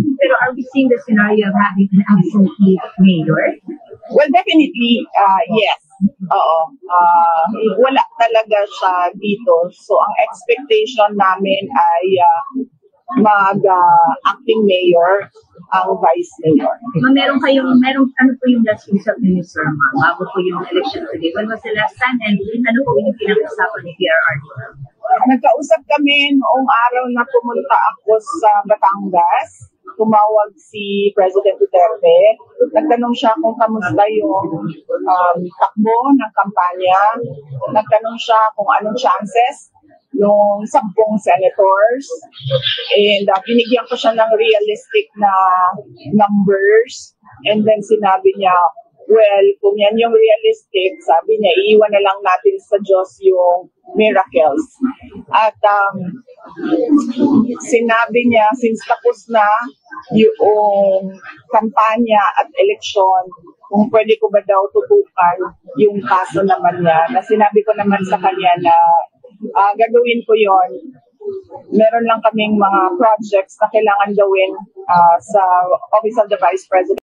Pero are we seeing the scenario of having an absentee mayor? Well, definitely, yes. Oo. Wala talaga siya dito. So, ang expectation namin ay mag-acting mayor ang vice mayor. Ano po yung last result ni Mr. Ma? Bago po yung election today. When was the last time? And ano po yung pinag-usapan ni PRRD? Nagkausap kami noong araw na pumunta ako sa Batangas. Tumawag si President Duterte. Nagtanong siya kung kamusta yung takbo ng kampanya. Nagtanong siya kung anong chances ng 10 senators. And binigyan ko siya ng realistic na numbers. And then sinabi niya, well, kung yan yung realistic, sabi niya, iiwan na lang natin sa Diyos yung miracles. At sinabi niya, since tapos na yung kampanya at eleksyon, kung pwede ko ba daw tutukan yung kaso naman niya, na sinabi ko naman sa kanya na gagawin ko yon. Meron lang kaming mga projects na kailangan gawin sa Office of the Vice President.